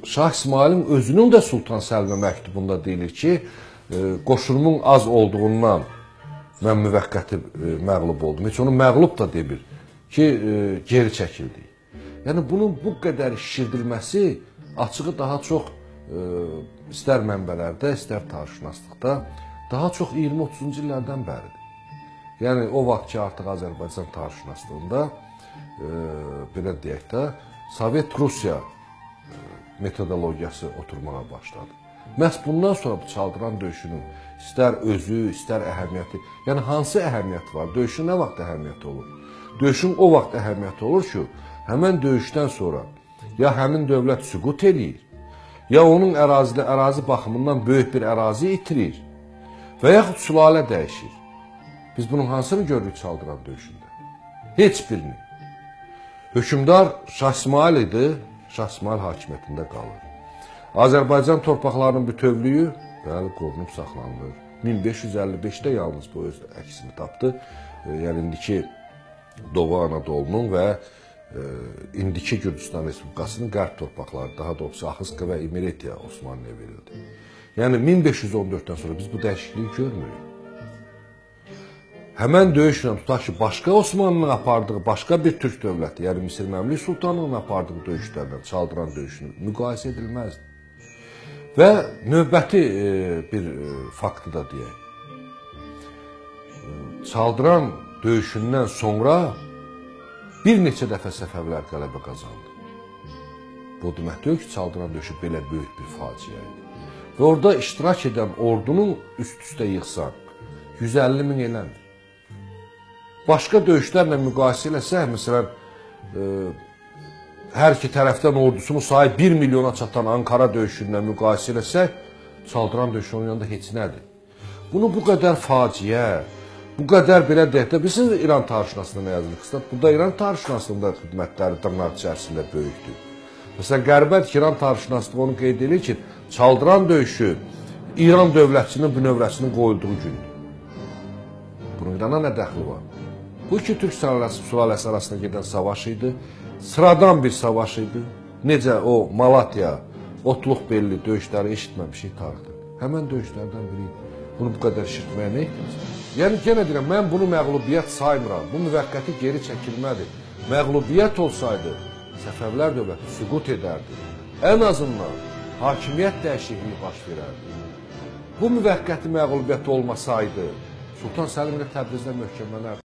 Şah İsmailin özünün də Sultan Səlimə məktubunda deyilir ki, qoşunumun az olduğundan mən müvəqqəti məğlub oldum. Heç onu məğlub da demir ki, geri çəkildi. Yəni, bunun bu qədər şişirdilməsi açığı daha çox istər mənbələrdə, istər tarixşünaslıqda daha çox 20-30-cu illərdən bəridir. Yəni, o vaxt ki, artıq Azərbaycan tarixşünaslığında, belə deyək də, Sovet-Rusiya metodologiyası oturmağa başladı. Məhz bundan sonra bu Çaldıran döyüşünün istər özü, istər əhəmiyyəti, yəni hansı əhəmiyyəti var, döyüşün nə vaxt əhəmiyyəti olur? Döyüşün o vaxt əhəmiyyəti olur ki, həmən döyüşdən sonra ya həmin dövlət süqut eləyir, ya onun ərazi baxımından böyük bir ərazi itirir və yaxud sülalə dəyişir. Biz bunun hansını görürük Çaldıran döyüşündə? Heç birini. Hökümdar Şah İsmail idi, Şah İsmail hakimiyyətində qalır. Azərbaycan torpaqlarının bütövlüyü qorunub saxlanılır. 1555-də yalnız bu öz əksini tapdı. Yəni, indiki Doğu Anadolunun və indiki Gürcüstan Respublikasının qərb torpaqları, daha doğrusu Axıska və İmeretiya Osmanlıya verildi. Yəni, 1514-dən sonra biz bu dəyişikliyi görmürük. Həmən döyüşlə tutaq ki, başqa Osmanlının apardığı başqa bir türk dövləti, yəni Misir Məmlük Sultanlığının apardığı döyüşlərlə Çaldıran döyüşünü müqayisə edilməzdi. Və növbəti bir faktı da deyək. Çaldıran döyüşündən sonra bir neçə dəfə Səfəvilər qələbə qazandı. Bu demək deyil ki, Çaldıran döyüşü belə böyük bir faciə idi. Və orada iştirak edən ordunun üst-üstə yıxsan 150 min eləmir. Başqa döyüşlərlə müqayisə eləsək, məsələn, hər iki tərəfdən ordusunun sayı 1 milyona çatan Ankara döyüşündən müqayisə eləsək, Çaldıran döyüşü onun yanında heç nədir. Bunu bu qədər faciə, bu qədər belə deyək də, bilirsiniz İran tarixşünaslığında nə yazılır? Burada İran tarixşünaslığında xidmətləri dırnaq içərisində böyükdür. Məsələn, Qərbət İran tarixşünaslığı onu qeyd edir ki, Çaldıran döyüşü İran dövlətçinin bünövrəsinin qoyulduğu gündür. Bunun İrana nə dəxli var? Bu iki türk sülaləsi arasında gedən savaş idi. Sıradan bir savaş idi. Necə o Malatya, Otluq belli döyüşləri eşitməmişik tarixdə. Həmən döyüşlərdən biri idi. Bunu bu qədər eşitməyə nə ehtiyac? Yəni, yenə deyirəm, mən bunu məğlubiyyət saymıram. Bu müvəqqəti geri çəkilmədir. Məğlubiyyət olsaydı, Səfəvilər dövləti süqut edərdi. Ən azından hakimiyyət dəyişikliyi baş verərdi. Bu müvəqqəti məğlubiyyət olmasaydı, Sultan Səlim ilə Təbrizdə möhkəmlənərdi.